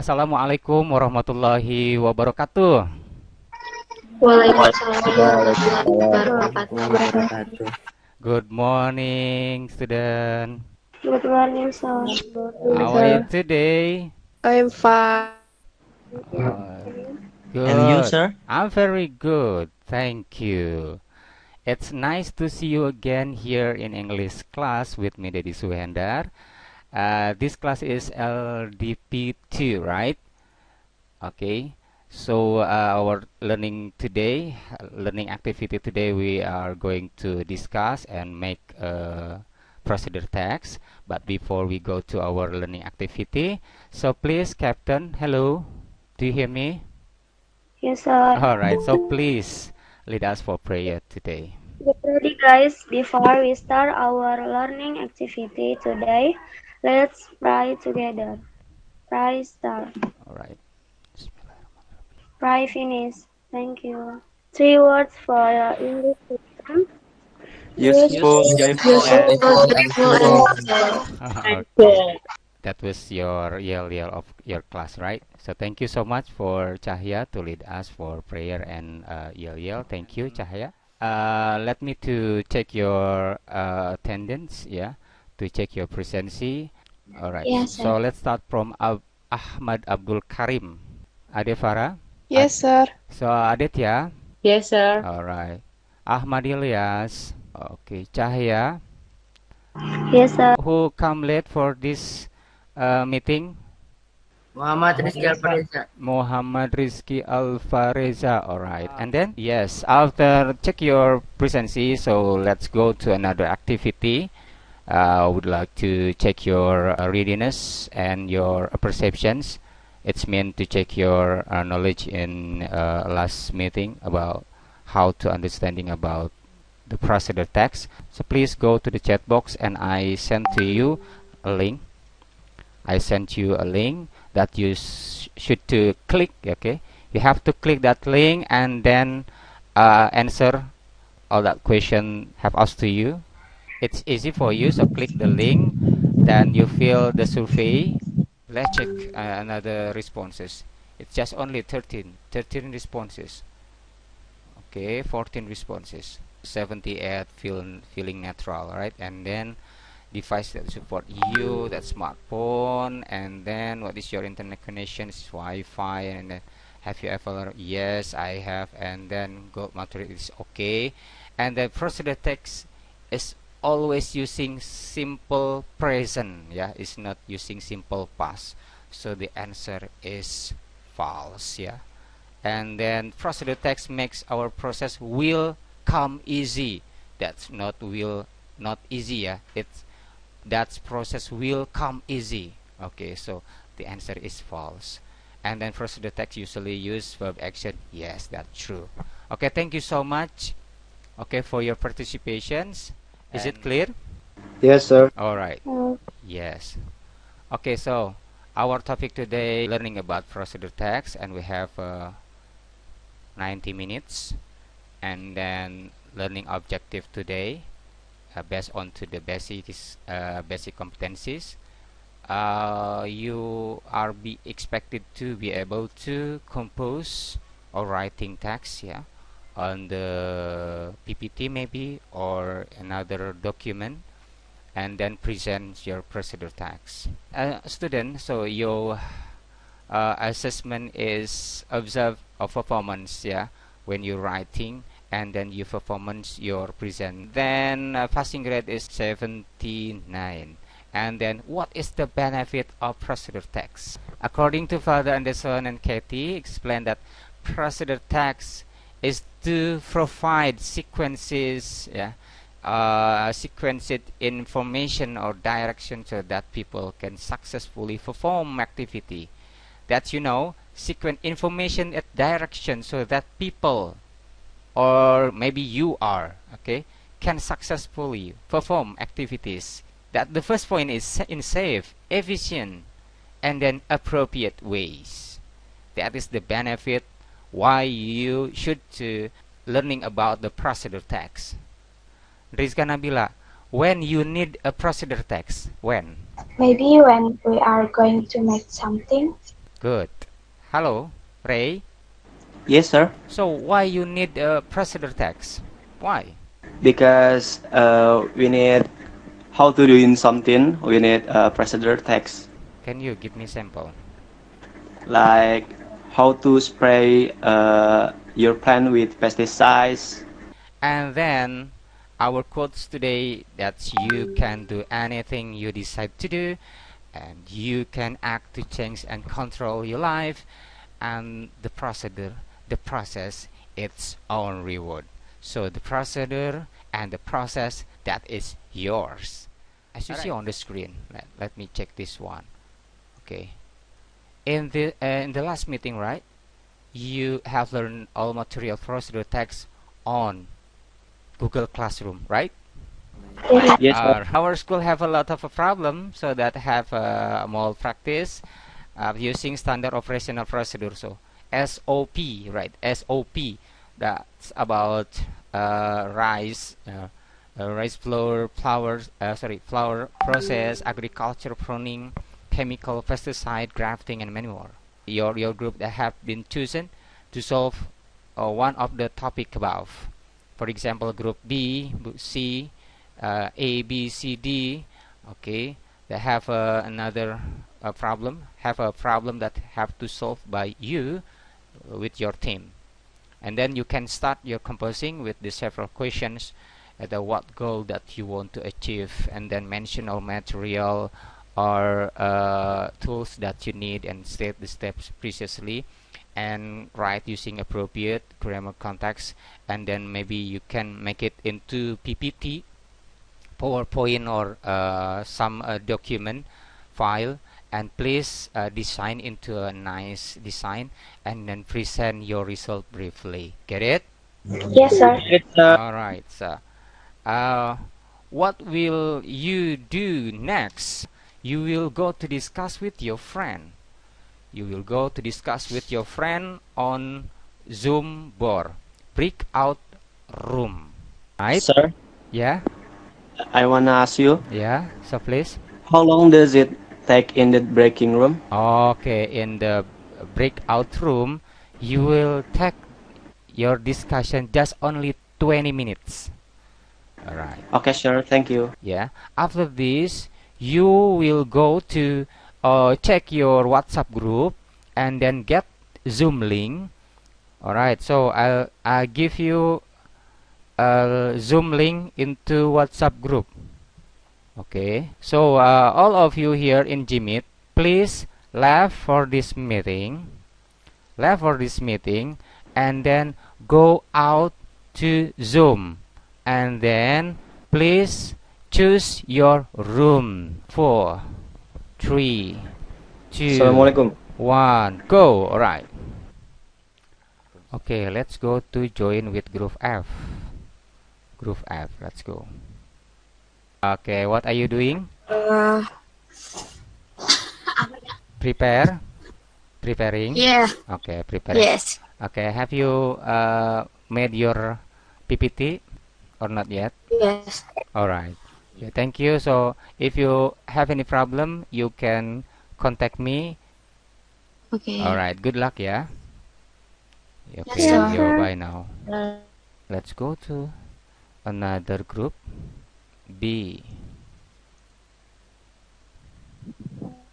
Assalamualaikum warahmatullahi wabarakatuh. Waalaikumsalam warahmatullahi Waalaikumsalam wabarakatuh. warahmatullahi wabarakatuh. Good morning, student. Good morning, sir. How are you today? I'm fine. Uh, And you, Good. sir? I'm very good. Thank you. It's nice to see you again here in English class with me, Dedi Suhendar. This class is LDP2, right? Okay. So our learning activity today, we are going to discuss and make a procedure text. But before we go to our learning activity, so please, Captain, hello, do you hear me? Yes, sir. All right. So please lead us for prayer today. Get ready, guys. Before we start our learning activity today, let's pray together. Pray start. All right. Pray finish. Thank you. Three words for your English system. Useful, joyful, Useful, and joyful, and thankful. Okay. That was your yell of your class, right? So thank you so much for Cahya to lead us for prayer and yell. Thank you, Cahya. Let me to check your attendance, yeah, to check your presency. All right. Yes, So sir. let's start from Ahmad Abdul Karim. Ade Farah? Yes, sir. So Aditya? Yes, sir. All right. Ahmad Ilyas? Okay. Cahya? Yes, sir. Who come late for this meeting? Muhammad Rizky Alfareza. Muhammad Rizky Alfareza. All right. And then, yes, after check your presency, so let's go to another activity. I would like to check your readiness and your perceptions. It's meant to check your knowledge in last meeting about how to understanding about the procedure text. So please go to the chat box and I sent to you a link. I sent you a link that you should to click. Okay, you have to click that link and then answer all that question have asked to you. It's easy for you, so click the link, then you fill the survey. Let's check another responses. It's just only 13 responses. Okay, 14 responses. 78 feeling natural, right? And then device that support you, that smartphone, and then what is your internet connection? Is Wi-Fi, and then have you ever? Yes, I have. And then go material is okay, and the procedure text is always using simple present. Yeah, it's not using simple past. So the answer is false. Yeah, and then procedure text makes our process will come easy. That's not will not easy. Yeah, it's that process will come easy. Okay, so the answer is false. And then procedure text usually use verb action. Yes, that's true. Okay, thank you so much. Okay, for your participations. Is it clear? Yes, sir. All right. Yes. Okay, so our topic today learning about procedure text, and we have 90 minutes, and then learning objective today based on to the basic competencies. You are be expected to be able to compose or writing text, yeah, on the PPT maybe or another document, and then present your procedure text. Student, so your assessment is observe of performance, yeah, when you're writing, and then your performance your present. Then passing grade is 79. And then what is the benefit of procedure text? According to Father Anderson and Katie, explain that procedure text is to provide sequences, yeah, sequenced information or direction so that people can successfully perform activity. That sequence information at direction so that people or maybe you are okay can successfully perform activities. That the first point is in safe, efficient, and then appropriate ways. That is the benefit why you should learning about the procedure text. Rizka Nabila, when you need a procedure text, when? Maybe when we are going to make something. Good. Hello, Ray. Yes, sir. So why you need a procedure text? Why? Because we need how to doing something. We need procedure text Can you give me sample? like how to spray your plant with pesticides. And then our quotes today that you can do anything you decide to do, and you can act to change and control your life, and the process its own reward. So the procedure and the process that is yours. As you see on the screen, let me check this one. Okay. In the last meeting, right? You have learned all material procedure text on Google Classroom, right? Yes, sir. Our school have a lot of a problem, so that have more practice using standard operational procedure. So SOP, right? SOP. That's about rice flour process, agriculture pruning, chemical pesticide grafting, and many more. Your group that have been chosen to solve one of the topic above. For example, group B, C, A, B, C, D. Okay, they have another problem. Have a problem that have to solve by you with your team, and then you can start your composing with the several questions. The what goal that you want to achieve, and then mention all material or tools that you need, and state the steps precisely, and write using appropriate grammar context, and then maybe you can make it into PPT, PowerPoint, or some document file, and please design into a nice design, and then present your result briefly. Get it? Yes, sir. Yes, sir. All right. So, what will you do next? You will go to discuss with your friend. You will go to discuss with your friend on Zoom board, breakout room. Right? Sir, Yeah. I wanna ask you, Yeah. So please. how long does it take in the breaking room? Okay. In the breakout room, you will take your discussion just only 20 minutes. All right. Okay, sure. Thank you. Yeah. After this, you will go to check your WhatsApp group, and then get Zoom link. All right. So I'll give you a Zoom link into WhatsApp group. Okay. So all of you here in Gmeet, please left for this meeting. Left for this meeting, and then go out to Zoom, and then please choose your room. 4, 3, 2, Assalamualaikum. 1, go. All right. Okay, let's go to join with group F. Group F, let's go. Okay, what are you doing? Preparing? Yeah. Okay, preparing. Yes. Okay, have you made your PPT or not yet? Yes. All right. Yeah, thank you. So if you have any problem, you can contact me. Okay. All right. Good luck, yeah. Okay. sir. Yo, bye now. Let's go to another group. B.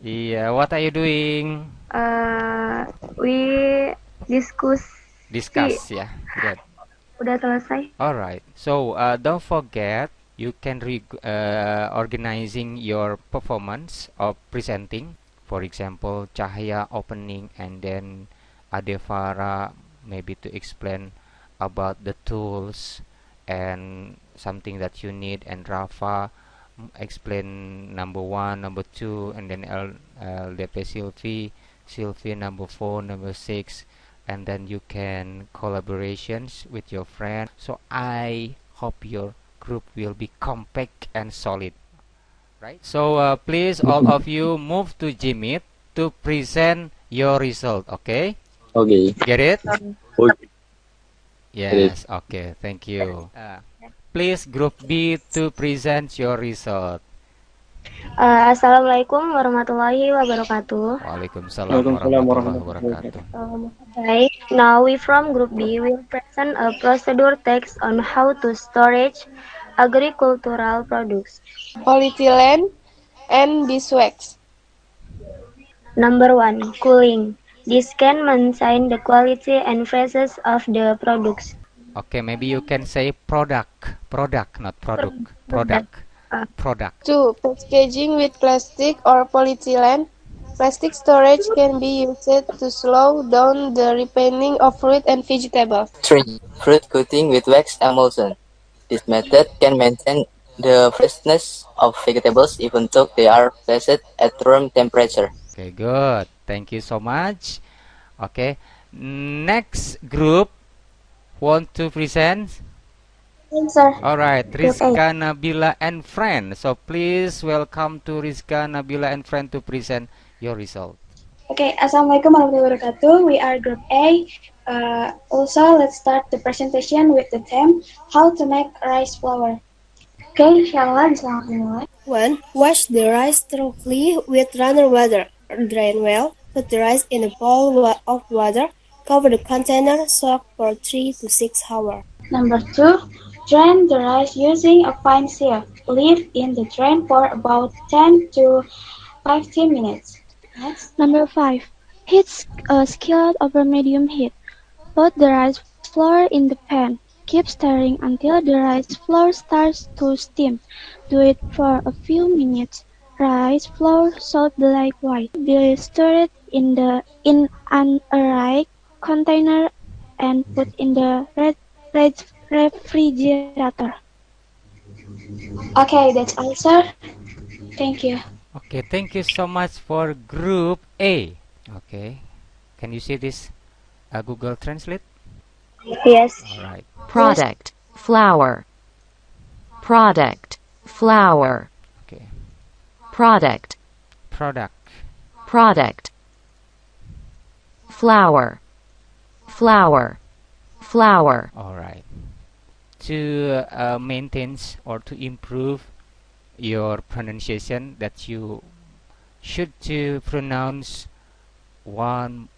Yeah. What are you doing? We discuss. Discuss. Yeah. Good. Udah selesai. All right. So don't forget, you can organizing your performance of presenting. For example, Cahaya opening, and then Adevara maybe to explain about the tools and something that you need, and Rafa explain number 1, number 2, and then LDP Sylvie number 4, number 6, and then you can collaborations with your friend. So I hope your group will be compact and solid, right? So please all of you move to Gmeet to present your result. Okay, Okay. get it? Okay. Yes. Okay, thank you. Please group B to present your result. Assalamualaikum warahmatullahi wabarakatuh. Waalaikumsalam Waalaikumsalam warahmatullahi warahmatullahi wabarakatuh. wabarakatuh. Okay, now we from Group B will present a procedure text on how to storage agricultural products. Polyethylene and beeswax. Number 1. Cooling. This can maintain the quality and freshness of the products. Okay, maybe you can say product, not product, product, Uh, product. 2. Packaging with plastic or polyethylene. Plastic storage can be used to slow down the ripening of fruit and vegetables. 3. Fruit coating with wax emulsion. This method can maintain the freshness of vegetables even though they are placed at room temperature. Okay, good. Thank you so much. Okay, next group want to present? Sir. All right, Group A. Rizka, Nabila, and friend. So please welcome to Rizka, Nabila, and friend to present your result. Okay, Assalamualaikum warahmatullahi wabarakatuh. We are Group A. Also, let's start the presentation with the theme, how to make rice flour. Okay, inshallah, selamat dimulai. 1. Wash the rice thoroughly with running water. Drain well. Put the rice in a bowl of water. Cover the container. Soak for 3 to 6 hours. Number 2, drain the rice using a fine sieve. Leave in the drain for about 10 to 15 minutes. Next. Number 5. Heat a skillet over medium heat. Put the rice flour in the pan. Keep stirring until the rice flour starts to steam. Do it for a few minutes. Rice flour should be like white. Be stirred in an airtight container and put in the refrigerator. Okay, that's all, sir. Thank you. Okay, thank you so much for Group A. Okay, can you see this Google Translate? Yes. All right. Product, flour. Product, flour. Okay. Product, Product. product. Flour, flour, flour. All right. To maintain or to improve your pronunciation, that you should to pronounce 1,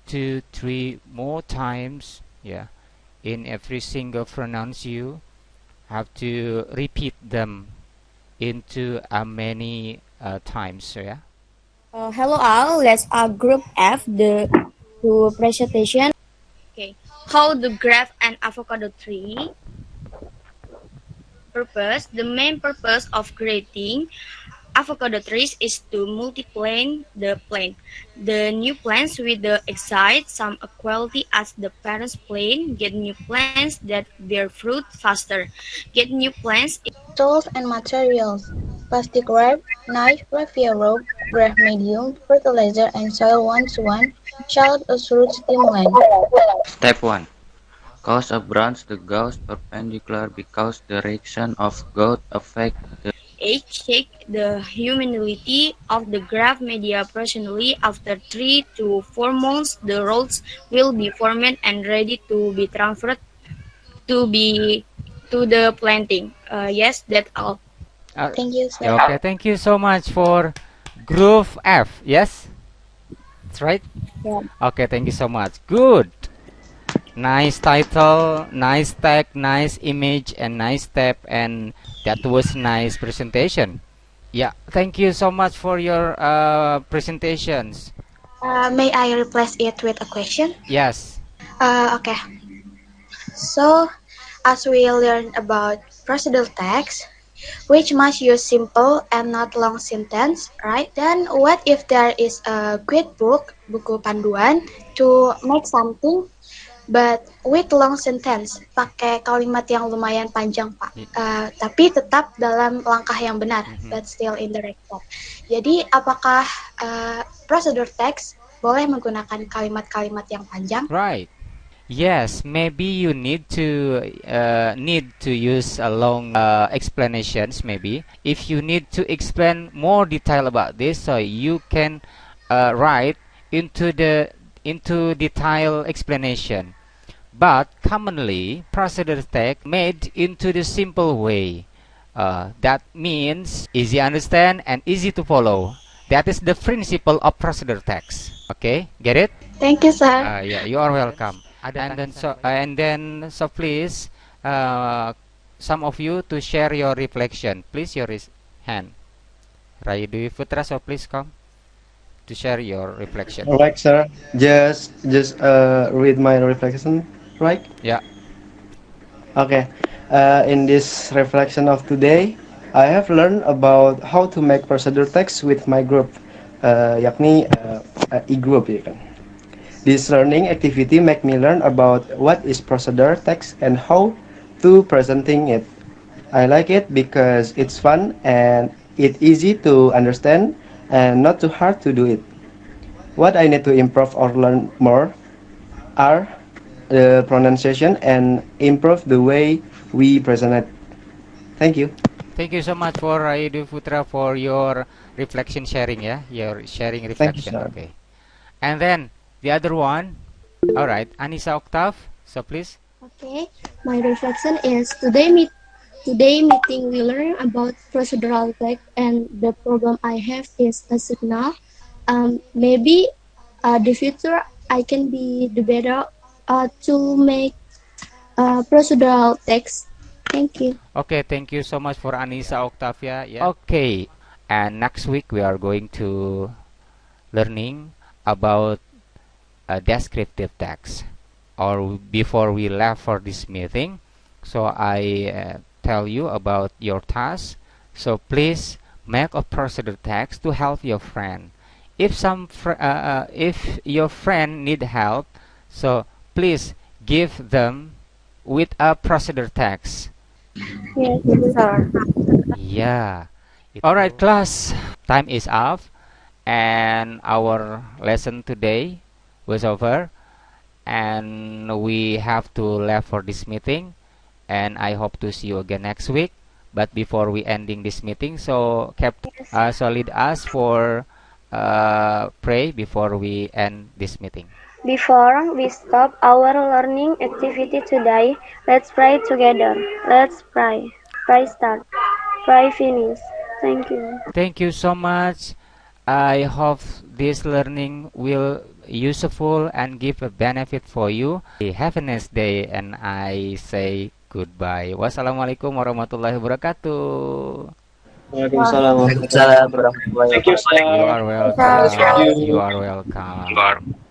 2, 3 more times. Yeah. In every single pronounce you have to repeat them into many times. So yeah. Hello all, let's Group F the presentation. Okay, how to graft an avocado tree. Purpose: the main purpose of grafting avocado trees is to multiply the plant. The new plants with the exact same quality as the parent plant get new plants that bear fruit faster. Get new plants. Tools and materials: plastic wrap, knife, raffia rope, graft medium, fertilizer, and soil 1:1. Child root stimulant. Step 1. Cause a branch to goes perpendicular because the direction of growth affects the Check the humidity of the graft media personally. After 3 to 4 months, the rods will be formed and ready to be transferred to the planting. Yes, that's all. Thank you, sir. Okay, thank you so much for Group F. Yes, that's right. Yeah. Okay, thank you so much. Good. Nice title, nice tag, nice image, and nice step, and that was nice presentation. Yeah, thank you so much for your presentations. May I replace it with a question? Yes. Okay. So, as we learned about procedural text, which must use simple and not long sentence, right? Then what if there is a quick book, buku panduan, to make something but with long sentence, pakai kalimat yang lumayan panjang, Pak. Tapi tetap dalam langkah yang benar, but still in the right step. Jadi, apakah prosedur text boleh menggunakan kalimat-kalimat yang panjang? Right. Yes, maybe you need to use a long explanations. Maybe if you need to explain more detail about this, so you can write into detail explanation. But commonly, procedure text made into the simple way. That means easy understand and easy to follow. That is the principle of procedure text. Okay, get it? Thank you, sir. Yeah, you are welcome. And then please, some of you to share your reflection. Please, your hand. Raidu Putra, so please come to share your reflection. All right, sir. Just read my reflection, right? Yeah. Okay. In this reflection of today, I have learned about how to make procedure text with my group, yakni e-group ya kan. This learning activity make me learn about what is procedure text and how to presenting it. I like it because it's fun and it's easy to understand and not too hard to do it. What I need to improve or learn more are the pronunciation and improve the way we present it. Thank you. Thank you so much for Raidu Putra for your reflection sharing, yeah? Your sharing Thank you, reflection. sir. Okay. And then the other one. All right, Anissa Octave. So please. Okay, my reflection is today meeting we learn about procedural text, and the problem I have is a signal. Maybe the future I can be the better to make procedural text. Thank you. Okay, thank you so much for Anissa Octavia. Yeah. Okay, and next week we are going to learning about descriptive text. Or before we left for this meeting, so I tell you about your task. So please make a procedure text to help your friend. If if your friend need help, so please give them with a procedure text. Yes, sir. Yeah. All right, class. Time is up, and our lesson today was over, and we have to left for this meeting. And I hope to see you again next week. But before we ending this meeting, so so lead us for pray before we end this meeting. Before we stop our learning activity today, let's pray together. Let's pray. Pray start. Pray finish. Thank you. Thank you so much. I hope this learning will useful and give a benefit for you. Have a nice day, and I say goodbye. Wassalamualaikum warahmatullahi wabarakatuh. Waalaikumsalam. Waalaikumsalam warahmatullahi Thank you, wabarakatuh. sir. You are welcome. You are welcome.